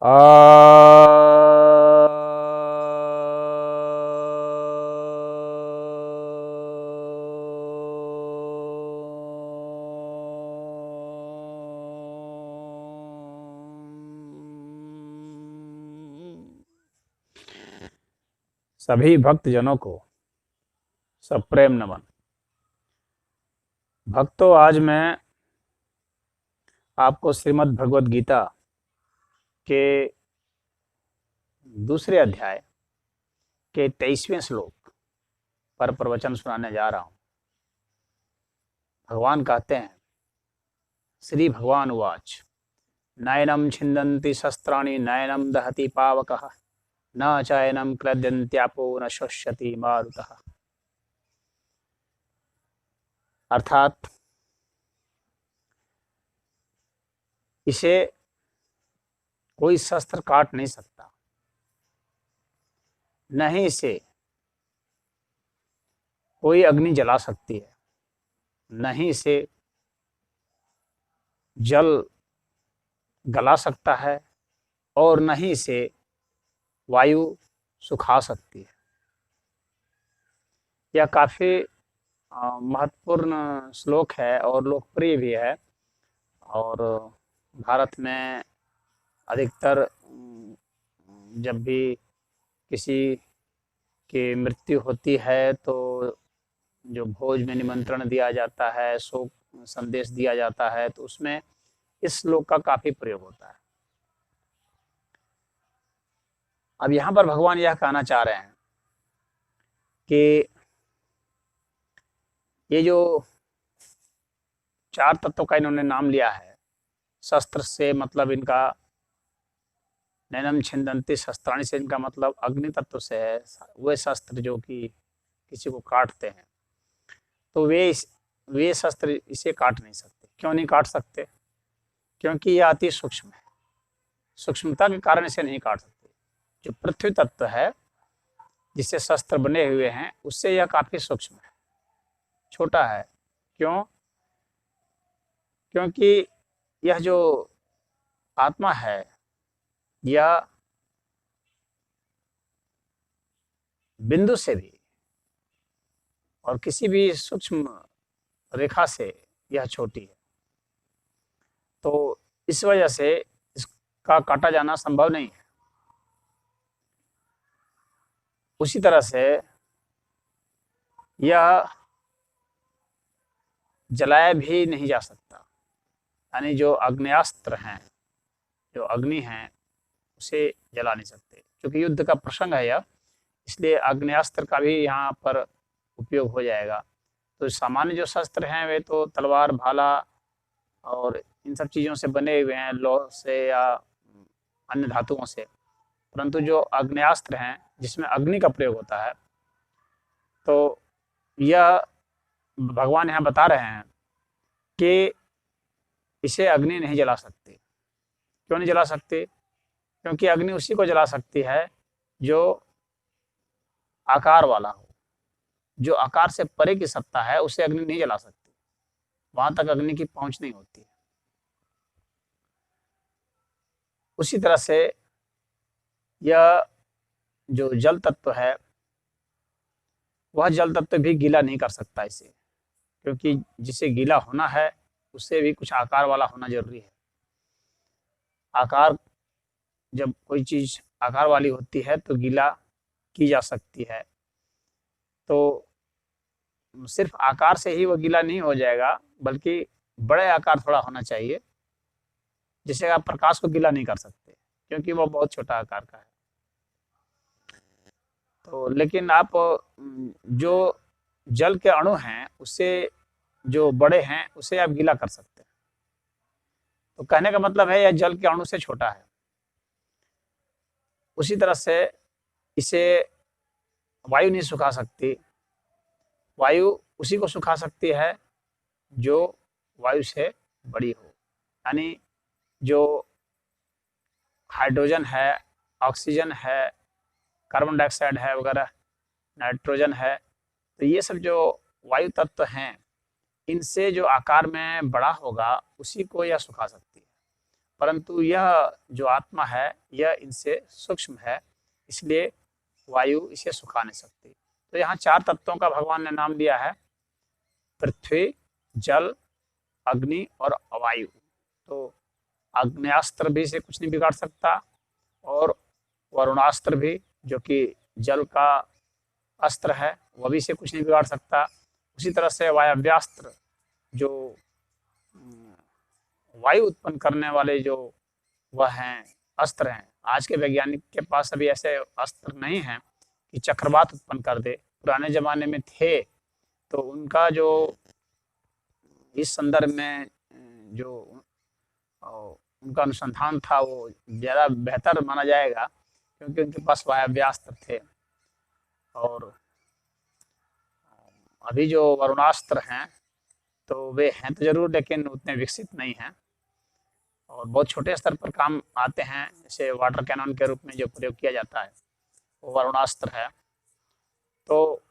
आ सभी भक्तजनों को सप्रेम नमन। भक्तों, आज मैं आपको श्रीमद् भगवद गीता के दूसरे अध्याय के 23वें श्लोक पर प्रवचन सुनाने जा रहा हूं। भगवान कहते हैं, श्री भगवान उवाच, नैनं छिन्दन्ति शस्त्राणि नैनं दहति पावकः न चैनं क्लद्यन्त्यापो न शुष्यति मारुतः। अर्थात इसे कोई शस्त्र काट नहीं सकता, न ही इसे कोई अग्नि जला सकती है, न ही इसे जल गला सकता है और न ही इसे वायु सुखा सकती है। यह काफ़ी महत्वपूर्ण श्लोक है और लोकप्रिय भी है, और भारत में अधिकतर जब भी किसी की मृत्यु होती है तो जो भोज में निमंत्रण दिया जाता है, शोक संदेश दिया जाता है, तो उसमें इस श्लोक का काफ़ी प्रयोग होता है। अब यहाँ पर भगवान यह कहना चाह रहे हैं कि ये जो 4 तत्वों का इन्होंने नाम लिया है, शस्त्र से मतलब इनका नैनम छिन्दन्ति शस्त्राणि से इनका मतलब अग्नि तत्व से है। वे शस्त्र जो कि किसी को काटते हैं, तो वे शस्त्र इसे काट नहीं सकते। क्यों नहीं काट सकते? क्योंकि यह अति सूक्ष्म है, सूक्ष्मता के कारण इसे नहीं काट सकते। जो पृथ्वी तत्व है जिससे शस्त्र बने हुए हैं, उससे यह काफ़ी सूक्ष्म है, छोटा है। क्यों? क्योंकि यह जो आत्मा है, यह बिंदु से भी और किसी भी सूक्ष्म रेखा से यह छोटी है, तो इस वजह से इसका काटा जाना संभव नहीं है। उसी तरह से यह जलाया भी नहीं जा सकता, यानी जो आग्नेयास्त्र हैं, जो अग्नि हैं, उसे जला नहीं सकते। क्योंकि युद्ध का प्रसंग है यह, इसलिए आग्नेयास्त्र का भी यहाँ पर उपयोग हो जाएगा। तो सामान्य जो शस्त्र हैं वे तो तलवार, भाला और इन सब चीज़ों से बने हुए हैं, लौह से या अन्य धातुओं से। परंतु जो आग्नेयास्त्र हैं जिसमें अग्नि का प्रयोग होता है, तो यह भगवान यहाँ बता रहे हैं कि इसे अग्नि नहीं जला सकती। क्यों नहीं जला सकती? क्योंकि अग्नि उसी को जला सकती है जो आकार वाला हो। जो आकार से परे की सत्ता है उसे अग्नि नहीं जला सकती, वहां तक अग्नि की पहुंच नहीं होती है। उसी तरह से यह जो जल तत्व है, वह जल तत्व भी गीला नहीं कर सकता इसे, क्योंकि जिसे गीला होना है उससे भी कुछ आकार वाला होना जरूरी है। आकार, जब कोई चीज़ आकार वाली होती है तो गीला की जा सकती है। तो सिर्फ आकार से ही वो गीला नहीं हो जाएगा, बल्कि बड़े आकार थोड़ा होना चाहिए, जिससे आप प्रकाश को गीला नहीं कर सकते, क्योंकि वो बहुत छोटा आकार का है। तो लेकिन आप जो जल के अणु हैं उससे जो बड़े हैं उसे आप गीला कर सकते हैं। तो कहने का मतलब है यह जल के अणु से छोटा है। उसी तरह से इसे वायु नहीं सुखा सकती। वायु उसी को सुखा सकती है जो वायु से बड़ी हो, यानी जो हाइड्रोजन है, ऑक्सीजन है, कार्बन डाइऑक्साइड है वगैरह, नाइट्रोजन है, तो ये सब जो वायु तत्व हैं, इनसे जो आकार में बड़ा होगा उसी को यह सुखा सकती है। परंतु यह जो आत्मा है यह इनसे सूक्ष्म है, इसलिए वायु इसे सुखा नहीं सकती। तो यहाँ 4 तत्वों का भगवान ने नाम लिया है, पृथ्वी, जल, अग्नि और वायु। तो आग्नेयास्त्र भी इसे कुछ नहीं बिगाड़ सकता, और वरुणास्त्र भी जो कि जल का अस्त्र है वह भी इसे कुछ नहीं बिगाड़ सकता। उसी तरह से वायव्यास्त्र जो वायु उत्पन्न करने वाले जो वह हैं अस्त्र हैं, आज के वैज्ञानिक के पास अभी ऐसे अस्त्र नहीं हैं कि चक्रवात उत्पन्न कर दे। पुराने जमाने में थे, तो उनका जो इस संदर्भ में जो उनका अनुसंधान था वो ज़्यादा बेहतर माना जाएगा, क्योंकि उनके पास वायव्यास्त्र थे। और अभी जो वरुणास्त्र हैं तो वे हैं तो जरूर, लेकिन उतने विकसित नहीं हैं और बहुत छोटे स्तर पर काम आते हैं। जैसे वाटर कैनन के रूप में जो प्रयोग किया जाता है वो वरुणास्त्र है। तो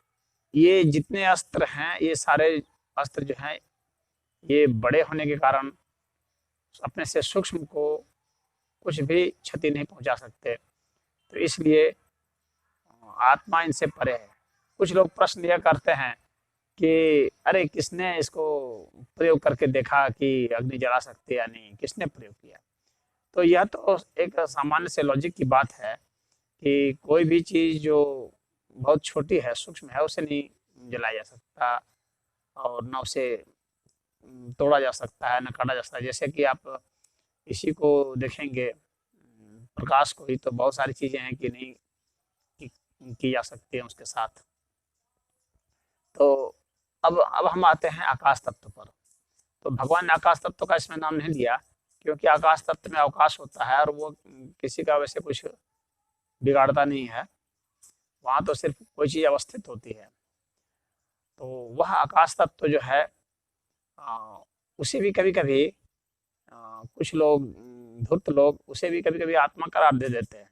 ये जितने अस्त्र हैं, ये सारे अस्त्र जो हैं ये बड़े होने के कारण अपने से सूक्ष्म को कुछ भी क्षति नहीं पहुंचा सकते। तो इसलिए आत्मा इनसे परे है। कुछ लोग प्रश्न यह करते हैं कि अरे किसने इसको प्रयोग करके देखा कि अग्नि जला सकते या नहीं, किसने प्रयोग किया। तो यह तो एक सामान्य से लॉजिक की बात है कि कोई भी चीज़ जो बहुत छोटी है, सूक्ष्म है, उसे नहीं जलाया जा सकता और न उसे तोड़ा जा सकता है, न काटा जा सकता है। जैसे कि आप इसी को देखेंगे, प्रकाश को ही, तो बहुत सारी चीज़ें हैं कि नहीं की जा सकती हैं उसके साथ। तो अब हम आते हैं आकाश तत्व पर। तो भगवान ने आकाश तत्व का इसमें नाम नहीं दिया, क्योंकि आकाश तत्व में अवकाश होता है और वो किसी का वैसे कुछ बिगाड़ता नहीं है, वहाँ तो सिर्फ कोई चीज़ अवस्थित होती है। तो वह आकाश तत्व जो है उसे भी कभी कभी कुछ लोग, धूर्त लोग, उसे भी कभी कभी आत्मा करार दे देते हैं।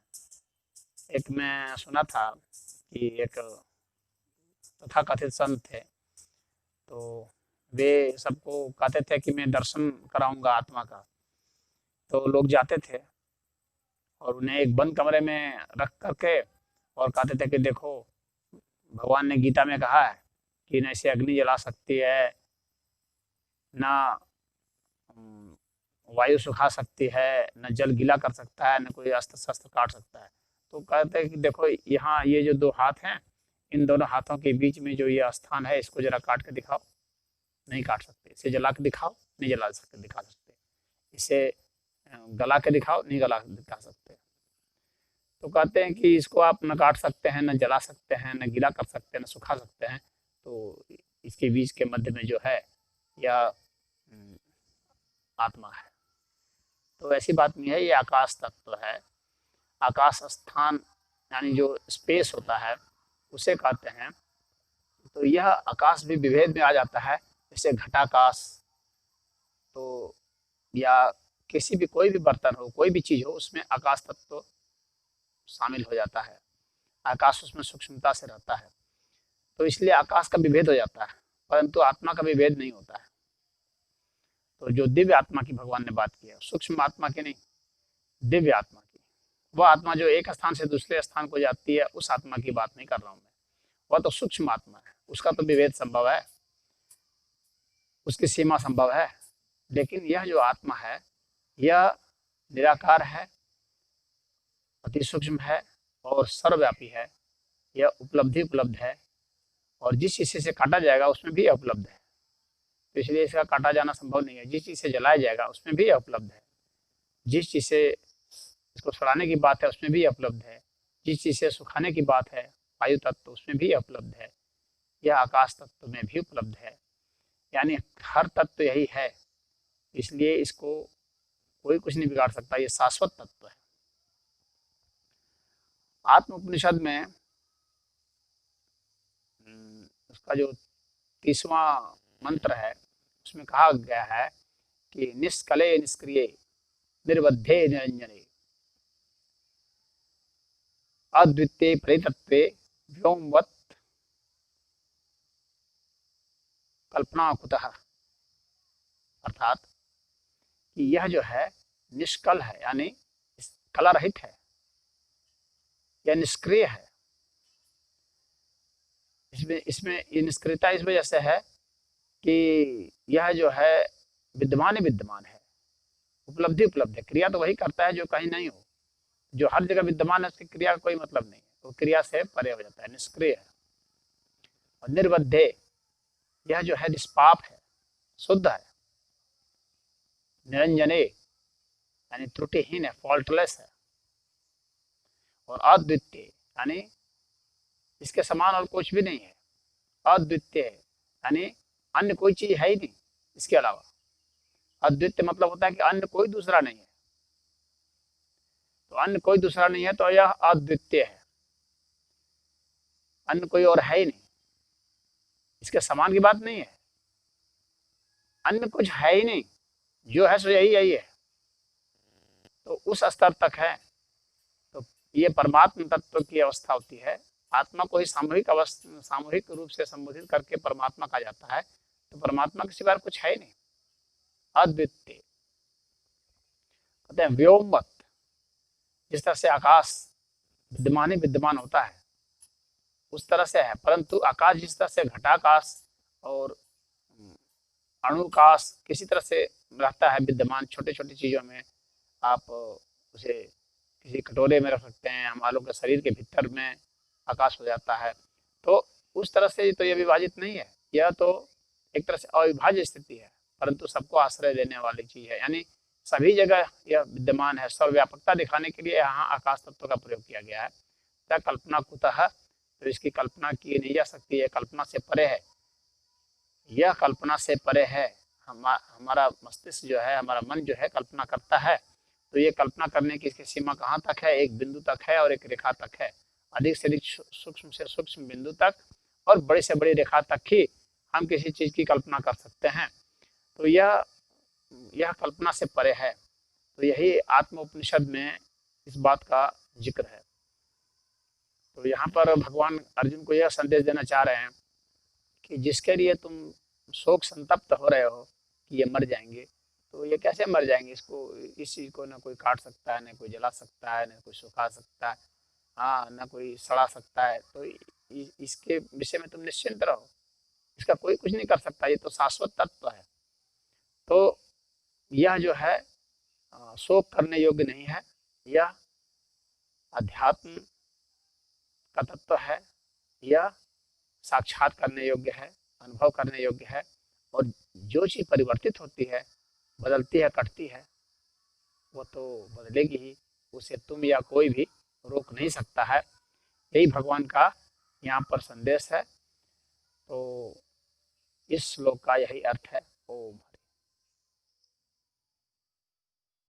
एक मैं सुना था कि एक तथाकथित संत थे, तो वे सबको कहते थे कि मैं दर्शन कराऊंगा आत्मा का। तो लोग जाते थे और उन्हें एक बंद कमरे में रख करके और कहते थे कि देखो, भगवान ने गीता में कहा है कि न इसे अग्नि जला सकती है, न वायु सुखा सकती है, न जल गीला कर सकता है, न कोई अस्त्र शस्त्र काट सकता है। तो कहते हैं कि देखो यहाँ ये जो 2 हाथ हैं, इन दोनों हाथों के बीच में जो ये स्थान है, इसको जरा काट के दिखाओ। नहीं काट सकते। इसे जला के दिखाओ, नहीं जला सकते, दिखा सकते। इसे गला के दिखाओ, नहीं गला के दिखा सकते। तो कहते हैं कि इसको आप न काट सकते हैं, न जला सकते हैं, न गीला कर सकते हैं, न सुखा सकते हैं। तो इसके बीच के मध्य में जो है यह आत्मा है। तो ऐसी बात नहीं है, ये आकाश तत्व है। आकाश स्थान यानी जो स्पेस होता है उसे कहते हैं। तो यह आकाश भी विभेद में आ जाता है, जैसे घटाकाश। तो या किसी भी कोई भी बर्तन हो, कोई भी चीज़ हो, उसमें आकाश तत्व शामिल हो जाता है। आकाश उसमें सूक्ष्मता से रहता है, तो इसलिए आकाश का विभेद हो जाता है, परंतु आत्मा का विभेद नहीं होता है। तो जो दिव्य आत्मा की भगवान ने बात की है, सूक्ष्म आत्मा की नहीं, दिव्य आत्मा की। वह आत्मा जो एक स्थान से दूसरे स्थान को जाती है, उस आत्मा की बात नहीं कर रहा हूँ मैं। वह तो सूक्ष्म आत्मा है, उसका तो विभेद संभव है, उसकी सीमा संभव है। लेकिन यह जो आत्मा है यह निराकार है, अति सूक्ष्म है और सर्वव्यापी है। यह उपलब्ध है, और जिस चीज़ से काटा जाएगा उसमें भी उपलब्ध है। तो इसलिए इसका काटा जाना संभव नहीं है। जिस चीज़ से जलाया जाएगा उसमें भी उपलब्ध है, जिस चीज़ से इसको सड़ाने की बात है उसमें भी उपलब्ध है, जिस चीज़ से सुखाने की बात है वायु तत्व, उसमें भी उपलब्ध है। यह आकाश तत्व में भी उपलब्ध है। यानी हर तत्व यही है, इसलिए इसको कोई कुछ नहीं बिगाड़ सकता। ये शाश्वत तत्व है। आत्म उपनिषद में उसका जो 30वां मंत्र है उसमें कहा गया है कि निष्कले निष्क्रिय निर्बद्धे निरंजने अद्वितीय परितत्वे व्योमवत् कल्पना कुतः। अर्थात कि यह जो है निष्कल है, यानी कला रहित है या निष्क्रिय है। इसमें इसमें ये निष्क्रियता इस वजह से है कि यह जो है विद्यमान ही विद्यमान है, उपलब्धि उपलब्ध है। क्रिया तो वही करता है जो कहीं नहीं हो, जो हर जगह विद्यमान है उसकी क्रिया का कोई मतलब नहीं है, वो क्रिया से परे हो जाता है, निष्क्रिय है। और निर्बद्धे, यह जो है निष्पाप है, शुद्ध है। निरंजने, यानी त्रुटिहीन है, फॉल्टलेस है। और अद्वितीय, यानी इसके समान और कुछ भी नहीं है, अद्वितीय है, यानी अन्य कोई चीज है ही नहीं इसके अलावा। अद्वितीय मतलब होता है कि अन्य कोई दूसरा नहीं है, तो अन्य कोई दूसरा नहीं है तो यह अद्वितीय है, अन्य कोई और है ही नहीं, इसके समान की बात नहीं है, अन्य कुछ है ही नहीं, जो है सो यही यही है, तो उस स्तर तक है। तो ये परमात्म तत्व की अवस्था होती है। आत्मा को ही सामूहिक रूप से संबोधित करके परमात्मा कहा जाता है, तो परमात्मा के सिवा कुछ है ही नहीं, अद्वितीय। कहते हैं व्योमवत, जिस तरह से आकाश विद्यमान ही विद्यमान होता है उस तरह से है, परंतु आकाश जिस तरह से घटाकाश और अणुकाश किसी तरह से रहता है विद्यमान, छोटे छोटे चीजों में आप उसे किसी कटोरे में रख सकते हैं, हमारे लोग के शरीर के भीतर में आकाश हो जाता है, तो उस तरह से तो यह विभाजित नहीं है, यह तो एक तरह से अविभाज्य स्थिति है, परंतु सबको आश्रय देने वाली चीज है, यानी सभी जगह यह विद्यमान है। सर्वव्यापकता दिखाने के लिए यहाँ आकाश तत्व का प्रयोग किया गया है। क्या कल्पना कुतः, तो इसकी कल्पना की नहीं जा सकती, यह कल्पना से परे है, यह कल्पना से परे है। हमारा मस्तिष्क जो है, हमारा मन जो है कल्पना करता है, तो ये कल्पना करने की इसकी सीमा कहाँ तक है, एक बिंदु तक है और एक रेखा तक है। अधिक से अधिक सूक्ष्म से सूक्ष्म बिंदु तक और बड़ी से बड़ी रेखा तक ही हम किसी चीज की कल्पना कर सकते हैं, तो यह कल्पना से परे है। तो यही आत्म उपनिषद में इस बात का जिक्र है। तो यहाँ पर भगवान अर्जुन को यह संदेश देना चाह रहे हैं कि जिसके लिए तुम शोक संतप्त हो रहे हो कि ये मर जाएंगे, तो ये कैसे मर जाएंगे, इस चीज को ना कोई काट सकता है, ना कोई जला सकता है, ना कोई सुखा सकता है, हाँ ना कोई सड़ा सकता है, तो इसके विषय में तुम निश्चिंत रहो, इसका कोई कुछ नहीं कर सकता, ये तो शाश्वत तत्व है। तो यह जो है शोक करने योग्य नहीं है, यह अध्यात्म का तत्व है, यह साक्षात करने योग्य है, अनुभव करने योग्य है। और जो चीज परिवर्तित होती है, बदलती है, कटती है, वो तो बदलेगी ही, उसे तुम या कोई भी रोक नहीं सकता है। यही भगवान का यहाँ पर संदेश है। तो इस श्लोक का यही अर्थ है। ओम।